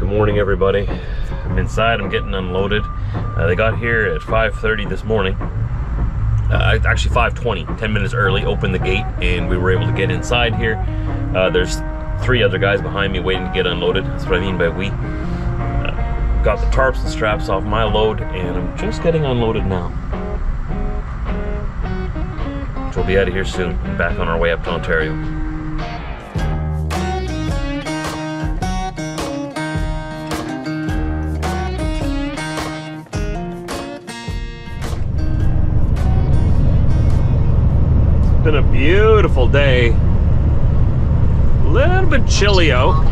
Good morning, everybody. I'm inside, I'm getting unloaded. They got here at 5:30 this morning. Actually 5:20, 10 minutes early, opened the gate and we were able to get inside here. There's 3 other guys behind me waiting to get unloaded. That's what I mean by we. Got the tarps and straps off my load and I'm just getting unloaded now. So we'll be out of here soon and back on our way up to Ontario. Been a beautiful day. A little bit chilly out.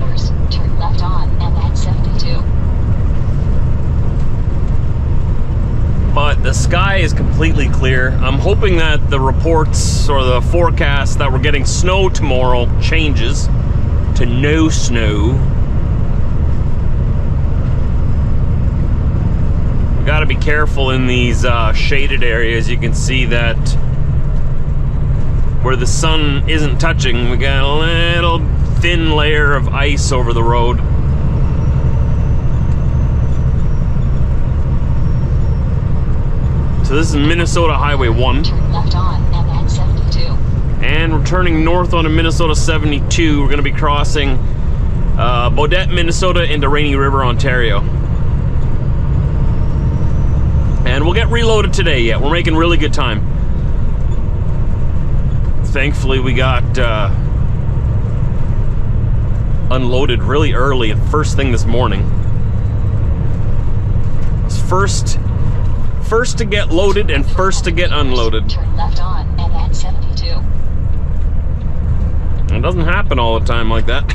Turn left on and 72. But the sky is completely clear. I'm hoping that the reports or the forecast that we're getting snow tomorrow changes to no snow. We gotta be careful in these shaded areas. You can see that where the sun isn't touching, we got a little thin layer of ice over the road. So this is Minnesota Highway 1. Turn left on and 72. And we're turning north onto Minnesota 72. We're going to be crossing Baudette, Minnesota into Rainy River, Ontario. And we'll get reloaded today yet. We're making really good time. Thankfully we got unloaded really early, first thing this morning. It's first to get loaded and first to get unloaded. Turn left on and 72. It doesn't happen all the time like that.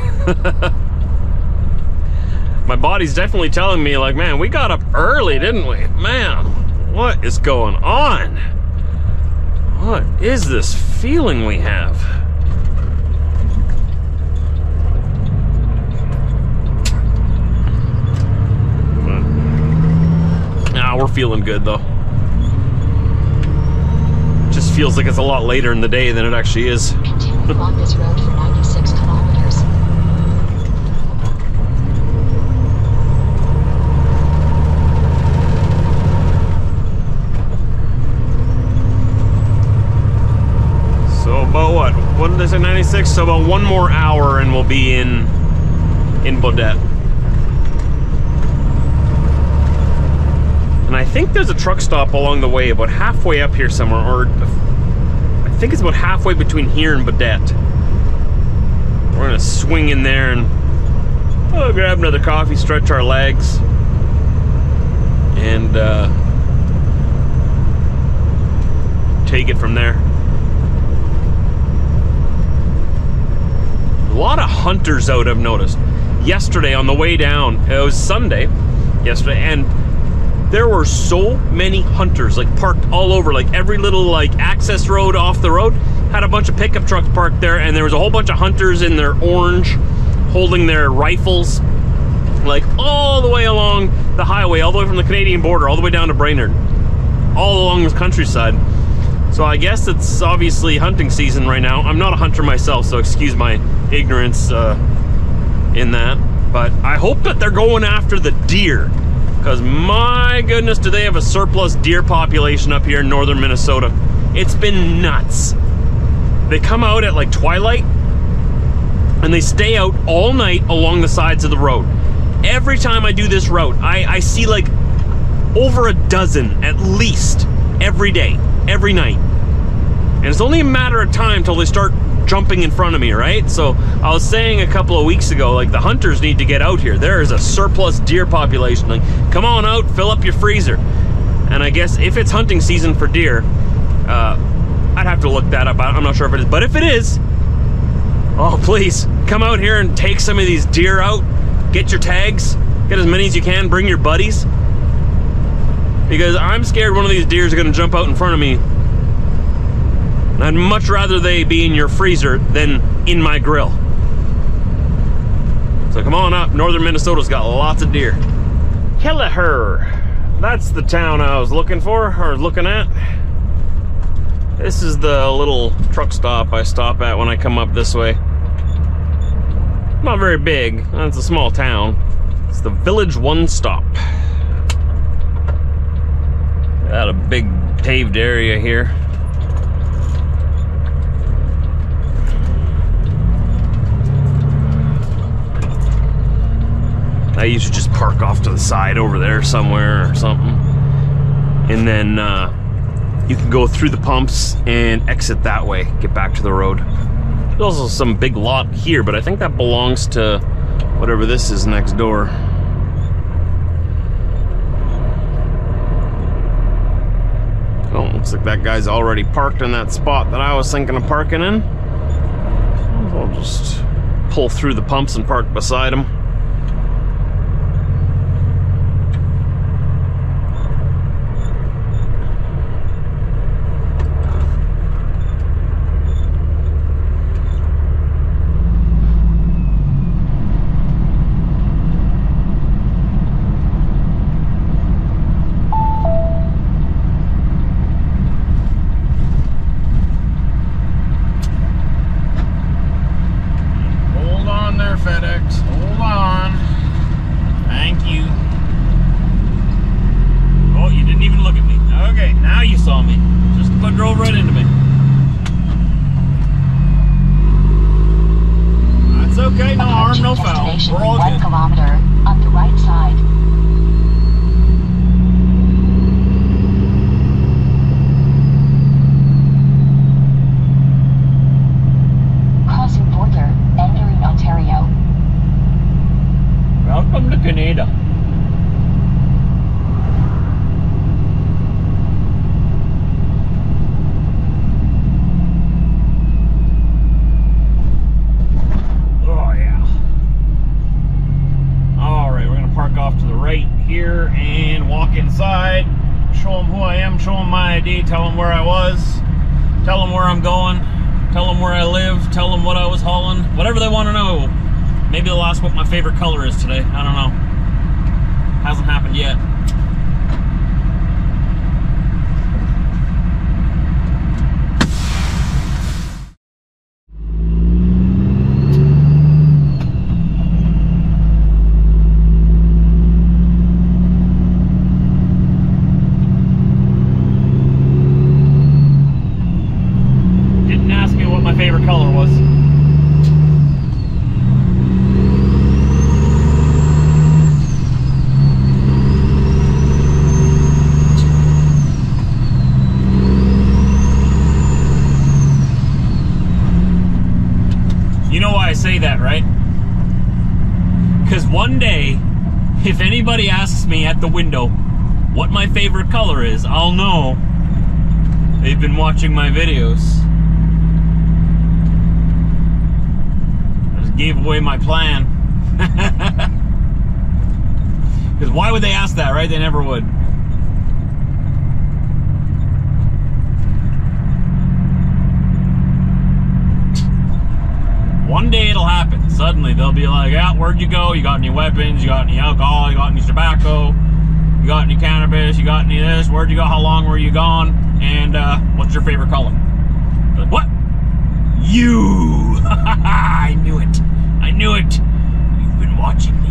My body's definitely telling me, like, man, we got up early, didn't we? Man, what is going on? What is this feeling we have? We're feeling good though. Just feels like it's a lot later in the day than it actually is. Continue along this road for 96 kilometers. So about what did they say, 96? So about 1 more hour and we'll be in Baudette. And I think there's a truck stop along the way, about halfway up here somewhere, or I think it's about halfway between here and Baudette. We're gonna swing in there and grab another coffee, stretch our legs, and take it from there. A lot of hunters out, I've noticed. Yesterday on the way down, it was Sunday yesterday, and there were so many hunters, like, parked all over, like every little like access road off the road had a bunch of pickup trucks parked there, and there was a whole bunch of hunters in their orange holding their rifles, like all the way along the highway, all the way from the Canadian border all the way down to Brainerd, all along the countryside. So I guess it's obviously hunting season right now. I'm not a hunter myself, so excuse my ignorance in that, but I hope that they're going after the deer. Because my goodness, do they have a surplus deer population up here in northern Minnesota. It's been nuts. They come out at like twilight and they stay out all night along the sides of the road. Every time I do this route, I see like over a dozen at least every day, every night. And it's only a matter of time till they start jumping in front of me, right? So I was saying a couple of weeks ago, like, the hunters need to get out here. There is a surplus deer population. Like, come on out, fill up your freezer. And I guess if it's hunting season for deer, I'd have to look that up. I'm not sure if it is, but if it is, oh, please come out here and take some of these deer out. Get your tags, get as many as you can, bring your buddies, because I'm scared one of these deer is going to jump out in front of me. I'd much rather they be in your freezer than in my grill. So come on up. Northern Minnesota's got lots of deer. Kelleher. That's the town I was looking for, or looking at. This is the little truck stop I stop at when I come up this way. Not very big. It's a small town. It's the Village One Stop. Got a big paved area here. I used to just park off to the side over there somewhere or something. And then you can go through the pumps and exit that way, get back to the road. There's also some big lot here, but I think that belongs to whatever this is next door. Oh, looks like that guy's already parked in that spot that I was thinking of parking in. I'll just pull through the pumps and park beside him. Okay, no harm, no foul. We're all good. 1 kilometer on the right side. Crossing border, entering Ontario. Welcome to Canada. Here and walk inside, show them who I am, show them my ID, tell them where I was, tell them where I'm going, tell them where I live, tell them what I was hauling, whatever they want to know. Maybe they'll ask what my favorite color is today. I don't know. Hasn't happened yet. Favorite color was. You know why I say that, right? Because one day, if anybody asks me at the window what my favorite color is, I'll know they've been watching my videos. Gave away my plan. Because why would they ask that, right? They never would. One day it'll happen. Suddenly they'll be like, yeah, where'd you go? You got any weapons? You got any alcohol? You got any tobacco? You got any cannabis? You got any of this? Where'd you go? How long were you gone? And what's your favorite color? They're like, what? You! I knew it. I knew it. You've been watching me.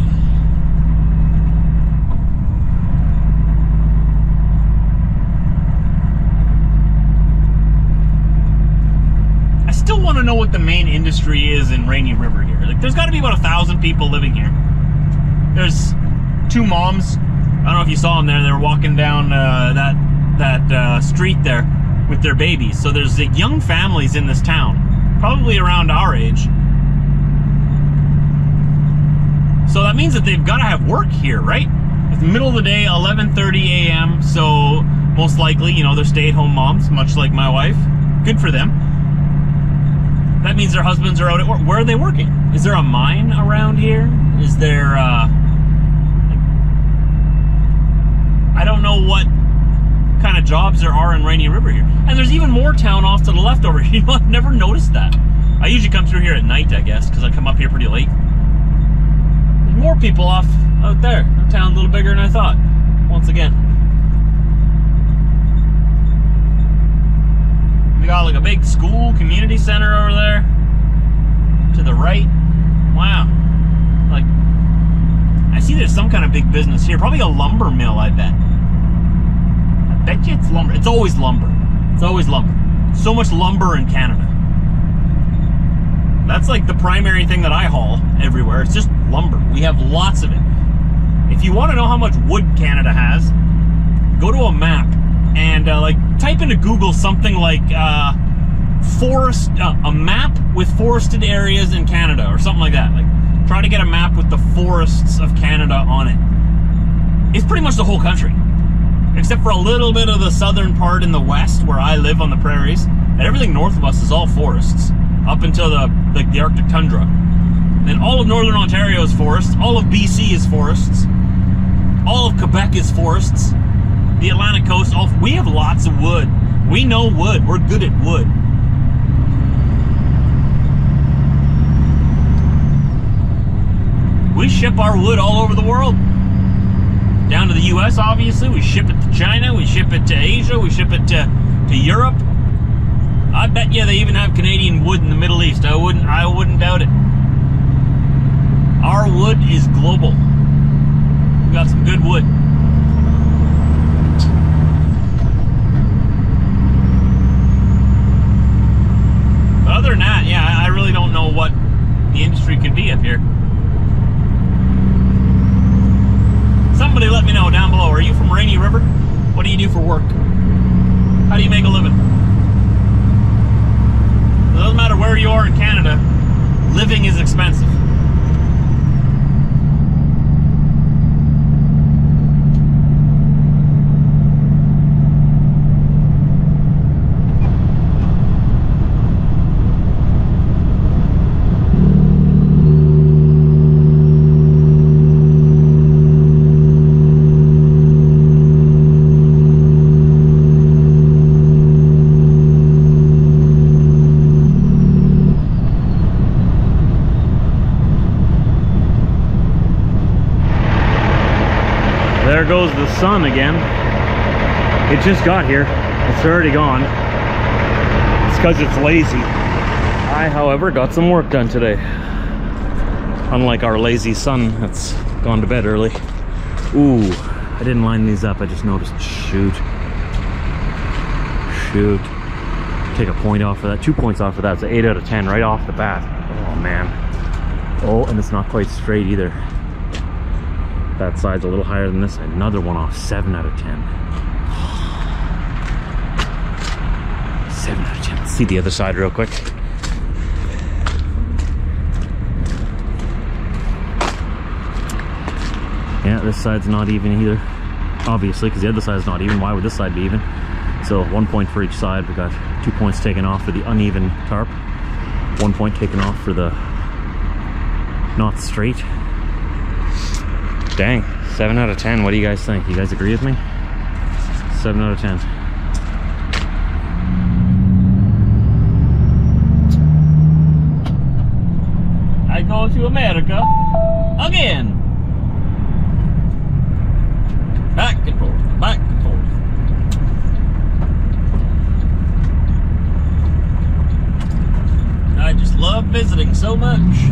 I still want to know what the main industry is in Rainy River here. Like, there's got to be about 1,000 people living here. There's 2 moms. I don't know if you saw them there. They were walking down that street there with their babies. So there's young families in this town. Probably around our age. So that means that they've got to have work here, right? It's the middle of the day, 11:30 a.m. So most likely, you know, they're stay-at-home moms, much like my wife. Good for them. That means their husbands are out at work. Where are they working? Is there a mine around here? Is there, I don't know what kind of jobs there are in Rainy River here. And there's even more town off to the left over here. You know, I've never noticed that. I usually come through here at night, I guess, because I come up here pretty late. There's more people off out there. The town's a little bigger than I thought, once again. We got like a big school, community center over there. To the right. Wow. Like, I see there's some kind of big business here. Probably a lumber mill, I bet. I bet you it's lumber. It's always lumber. It's always lumber. So much lumber in Canada. That's like the primary thing that I haul everywhere. It's just lumber. We have lots of it. If you want to know how much wood Canada has, go to a map and like type into Google something like forest, a map with forested areas in Canada or something like that. Like try to get a map with the forests of Canada on it. It's pretty much the whole country, except for a little bit of the southern part in the west where I live on the prairies, and everything north of us is all forests up until the Arctic tundra. Then all of northern Ontario is forests, all of BC is forests, all of Quebec is forests, the Atlantic coast, we have lots of wood. We know wood, we're good at wood. We ship our wood all over the world. Down to the US, obviously, we ship it to China, we ship it to Asia, we ship it to Europe. I bet you they even have Canadian wood in the Middle East. I wouldn't doubt it. Our wood is global. We got some good wood. But other than that, yeah, I really don't know what the industry could be up here. Somebody let me know down below. Are you from Rainy River? What do you do for work? How do you make a living? It doesn't matter where you are in Canada, living is expensive. There goes the sun again. It just got here. It's already gone. It's because it's lazy. I, however, got some work done today. Unlike our lazy sun that's gone to bed early. Ooh, I didn't line these up. I just noticed. Shoot. Take a point off of that. 2 points off of that. It's an 8 out of 10 right off the bat. Oh, man. Oh, and it's not quite straight either. That side's a little higher than this. Another one off. 7 out of 10. 7 out of 10. Let's see the other side real quick. Yeah, this side's not even either. Obviously, because the other side's not even. Why would this side be even? So 1 point for each side. We got 2 points taken off for the uneven tarp. 1 point taken off for the not straight. Dang, 7 out of 10. What do you guys think? You guys agree with me? 7 out of 10. I go to America again. Back and forth, back and forth. I just love visiting so much.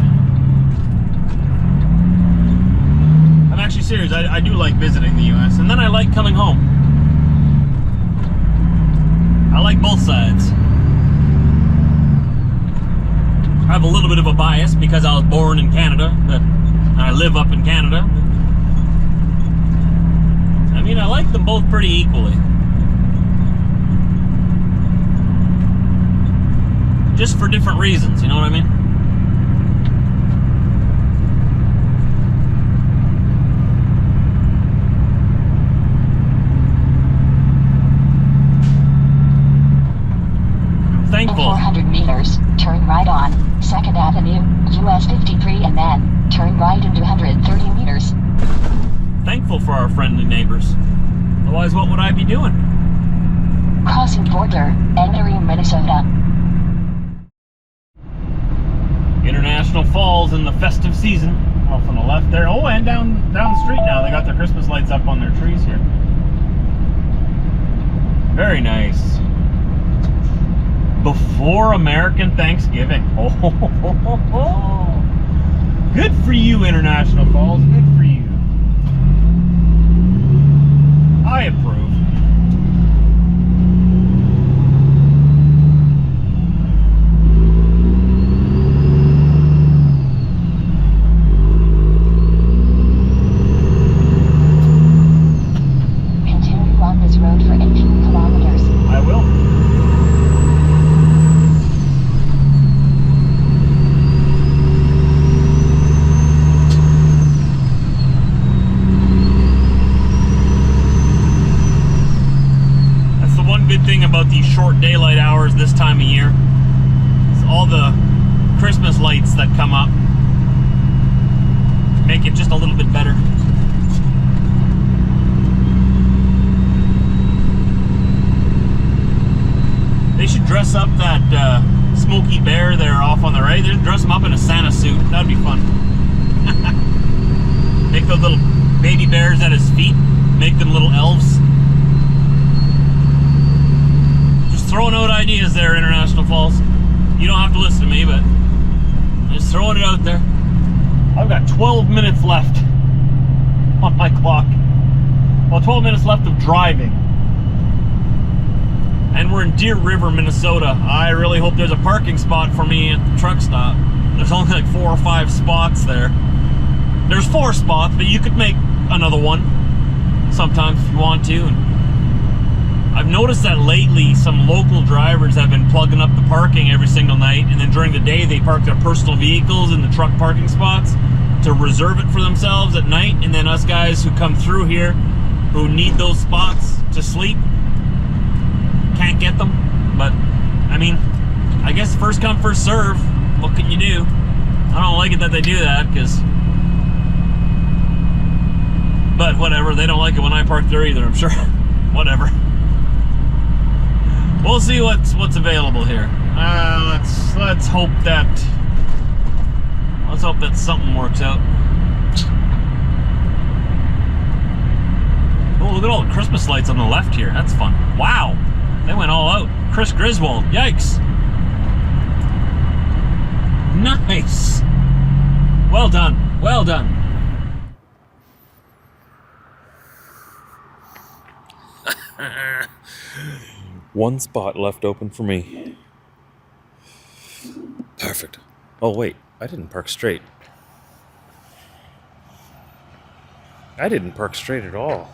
I'm actually serious. I do like visiting the US, and then I like coming home. I like both sides. I have a little bit of a bias because I was born in Canada, but I live up in Canada. I mean, I like them both pretty equally. Just for different reasons, you know what I mean? Thankful. 400 meters, turn right on 2nd Avenue, US 53, and then turn right into 130 meters. Thankful for our friendly neighbors. Otherwise, what would I be doing? Crossing border, entering Minnesota. International Falls in the festive season. Off on the left there. Oh, and down the street now. They got their Christmas lights up on their trees here. Very nice. Before American Thanksgiving. Oh, ho, ho, ho, ho. Good for you, International Falls. Good for you. I approve. Continue on this road for 18 kilometers. I will. That's the one good thing about these short daylight hours this time of year. It's all the Christmas lights that come up make it just a little bit better. They should dress up that Smokey Bear there off on the right. They should dress him up in a Santa suit. That'd be fun. Make those little baby bears at his feet. Make them little elves. Just throwing out ideas there, International Falls. You don't have to listen to me, but I'm just throwing it out there. I've got 12 minutes left on my clock. Well, 12 minutes left of driving. And we're in Deer River, Minnesota. I really hope there's a parking spot for me at the truck stop. There's only like 4 or 5 spots there. There's 4 spots, but you could make another one sometimes if you want to. And I've noticed that lately some local drivers have been plugging up the parking every single night, and then during the day they park their personal vehicles in the truck parking spots to reserve it for themselves at night, and then us guys who come through here who need those spots to sleep can't get them. But I mean, I guess first come first serve. What can you do? I don't like it that they do that, but whatever, they don't like it when I park there either, I'm sure. Whatever, we'll see what's available here. Let's hope that something works out. Oh, look at all the Christmas lights on the left here. That's fun. Wow, they went all out. Chris Griswold, yikes. Nice. Well done. Well done. One spot left open for me. Perfect. Oh wait, I didn't park straight. I didn't park straight at all.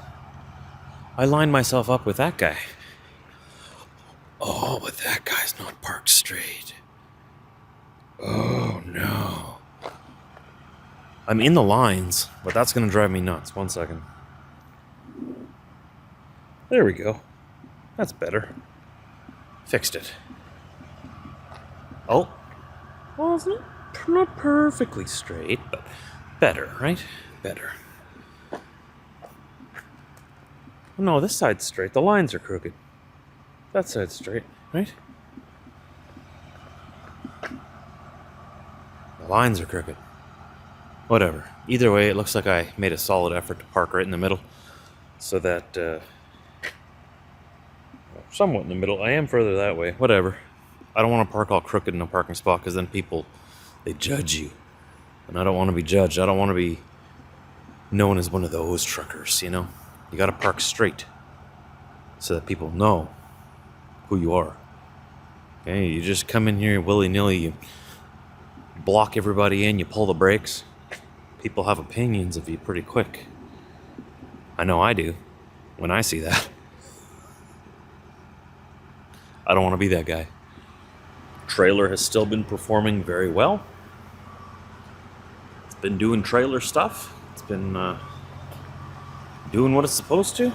I lined myself up with that guy. Oh, but that guy's not parked straight. Oh no. I'm in the lines, but that's gonna drive me nuts. 1 second. There we go. That's better. Fixed it. Oh. Well, it's not perfectly straight, but better, right? Better. No, this side's straight. The lines are crooked. That side's straight, right? The lines are crooked. Whatever. Either way, it looks like I made a solid effort to park right in the middle, so that, somewhat in the middle. I am further that way. Whatever. I don't want to park all crooked in a parking spot, because then people, they judge you. And I don't want to be judged. I don't want to be known as one of those truckers, you know? You got to park straight so that people know who you are. Okay, you just come in here willy-nilly, you block everybody in, you pull the brakes. People have opinions of you pretty quick. I know I do when I see that. I don't want to be that guy. Trailer has still been performing very well. It's been doing trailer stuff. It's been doing what it's supposed to.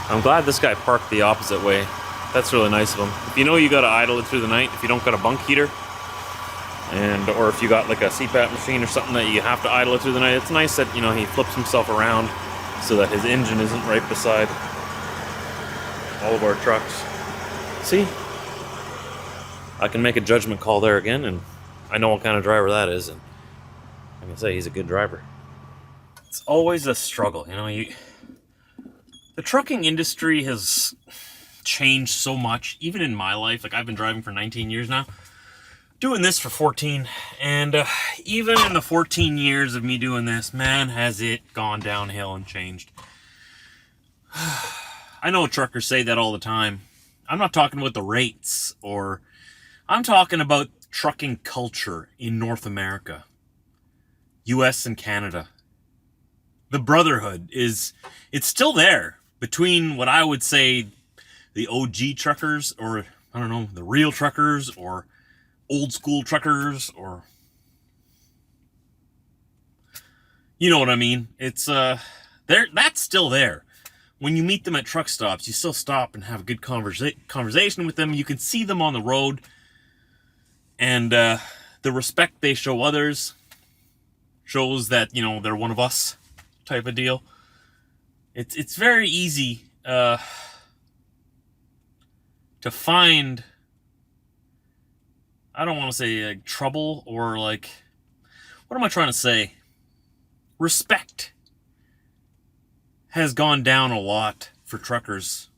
I'm glad this guy parked the opposite way. That's really nice of him. If you know you gotta idle it through the night, if you don't got a bunk heater, or if you got like a CPAP machine or something that you have to idle it through the night, it's nice that, you know, he flips himself around so that his engine isn't right beside all of our trucks. See? I can make a judgment call there again, and I know what kind of driver that is, and I can say he's a good driver. It's always a struggle, you know. The trucking industry has changed so much, even in my life. Like, I've been driving for 19 years now. doing this for 14, and even in the 14 years of me doing this, man, has it gone downhill and changed. I know truckers say that all the time. I'm not talking about the rates, or I'm talking about trucking culture in North America, US and Canada. The brotherhood it's still there between what I would say the OG truckers, or I don't know, the real truckers, or old school truckers, or you know what I mean. It's that's still there. When you meet them at truck stops, you still stop and have a good conversation with them. You can see them on the road, and the respect they show others shows that, you know, they're one of us, type of deal. It's very easy to find, I don't want to say like trouble, or like, what am I trying to say? Respect has gone down a lot for truckers.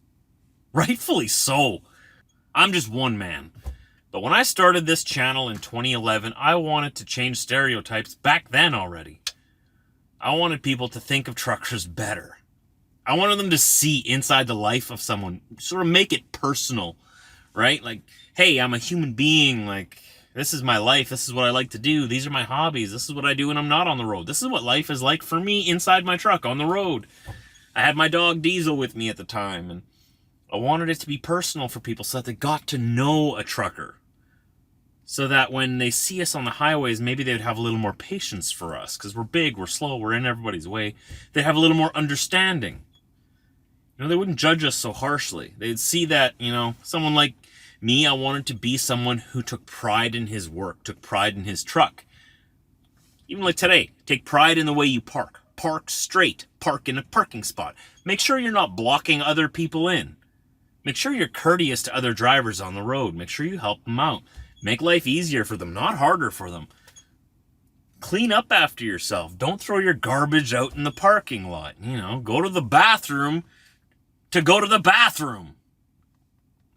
Rightfully so. I'm just one man. But when I started this channel in 2011, I wanted to change stereotypes back then already. I wanted people to think of truckers better. I wanted them to see inside the life of someone, sort of make it personal, right? Like, hey, I'm a human being, like, this is my life, this is what I like to do, these are my hobbies, this is what I do when I'm not on the road. This is what life is like for me inside my truck on the road. I had my dog Diesel with me at the time, and I wanted it to be personal for people so that they got to know a trucker. So that when they see us on the highways, maybe they'd have a little more patience for us, because we're big, we're slow, we're in everybody's way. They'd have a little more understanding. You know, they wouldn't judge us so harshly. They'd see that, you know, someone like me, I wanted to be someone who took pride in his work, took pride in his truck. Even like today, take pride in the way you park. Park straight. Park in a parking spot. Make sure you're not blocking other people in. Make sure you're courteous to other drivers on the road. Make sure you help them out. Make life easier for them, not harder for them. Clean up after yourself. Don't throw your garbage out in the parking lot. You know, go to the bathroom to go to the bathroom.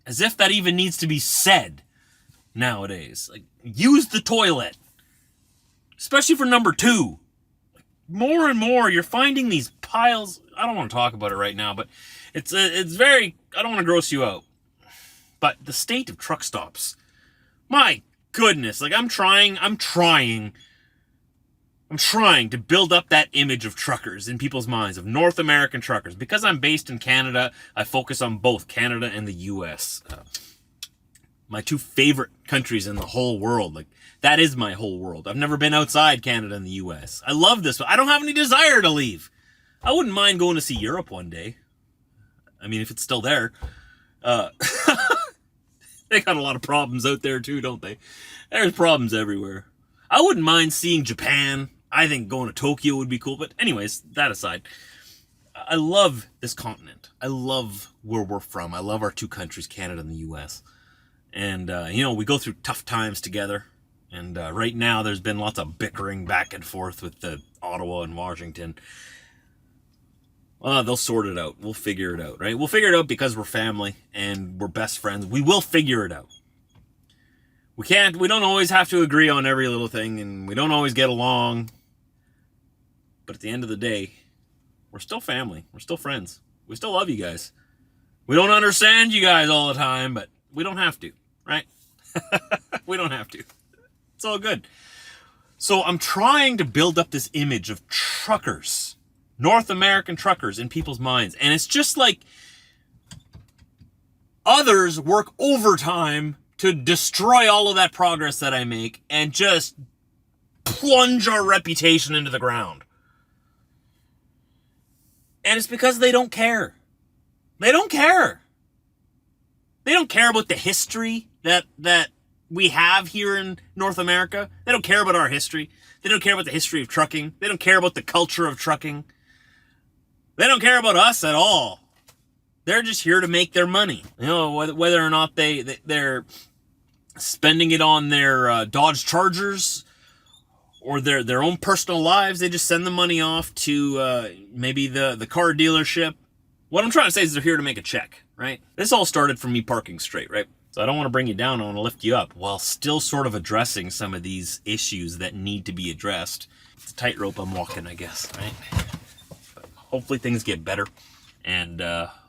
As if that even needs to be said nowadays. Like, use the toilet. Especially for number 2. More and more, you're finding these piles. I don't want to talk about it right now, but it's very, I don't want to gross you out. But the state of truck stops, my goodness, like I'm trying to build up that image of truckers in people's minds, of North American truckers. Because I'm based in Canada, I focus on both Canada and the US. My 2 favorite countries in the whole world. Like, that is my whole world. I've never been outside Canada and the US. I love this, but I don't have any desire to leave. I wouldn't mind going to see Europe one day. I mean, if it's still there. They got a lot of problems out there too, don't they? There's problems everywhere. I wouldn't mind seeing Japan. I think going to Tokyo would be cool. But anyways, that aside, I love this continent. I love where we're from. I love our 2 countries, Canada and the US. And, you know, we go through tough times together. And right now, there's been lots of bickering back and forth with Ottawa and Washington. They'll sort it out. We'll figure it out, right? We'll figure it out because we're family and we're best friends. We will figure it out. We don't always have to agree on every little thing, and we don't always get along. But at the end of the day, we're still family. We're still friends. We still love you guys. We don't understand you guys all the time, but we don't have to, right? We don't have to. It's all good. So I'm trying to build up this image of truckers, North American truckers in people's minds. And it's just like others work overtime to destroy all of that progress that I make and just plunge our reputation into the ground. And it's because they don't care. They don't care. They don't care about the history that we have here in North America. They don't care about our history. They don't care about the history of trucking. They don't care about the culture of trucking. They don't care about us at all. They're just here to make their money. You know, whether or not they're spending it on their Dodge Chargers or their own personal lives, they just send the money off to maybe the car dealership. What I'm trying to say is they're here to make a check, right? This all started from me parking straight, right? So I don't want to bring you down, I want to lift you up while still sort of addressing some of these issues that need to be addressed. It's a tightrope I'm walking, I guess, right? But hopefully things get better, and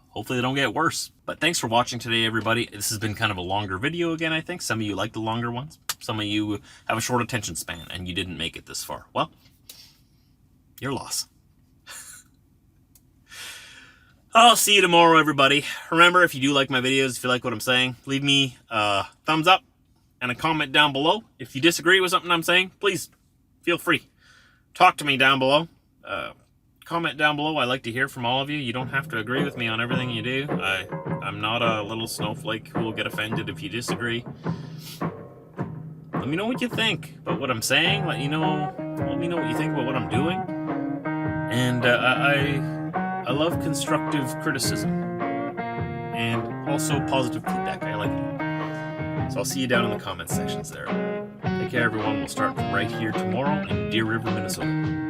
hopefully they don't get worse. But thanks for watching today, everybody. This has been kind of a longer video again, I think. Some of you like the longer ones. Some of you have a short attention span and you didn't make it this far. Well, your loss. I'll see you tomorrow, everybody. Remember, if you do like my videos, if you like what I'm saying, leave me a thumbs up and a comment down below. If you disagree with something I'm saying, please feel free. Talk to me down below. Comment down below. I like to hear from all of you. You don't have to agree with me on everything you do. I'm not a little snowflake who will get offended if you disagree. Let me know what you think about what I'm saying. Let me know what you think about what I'm doing. And I love constructive criticism and also positive feedback. I like it. So I'll see you down in the comment sections there. Take care, everyone. We'll start right here tomorrow in Deer River, Minnesota.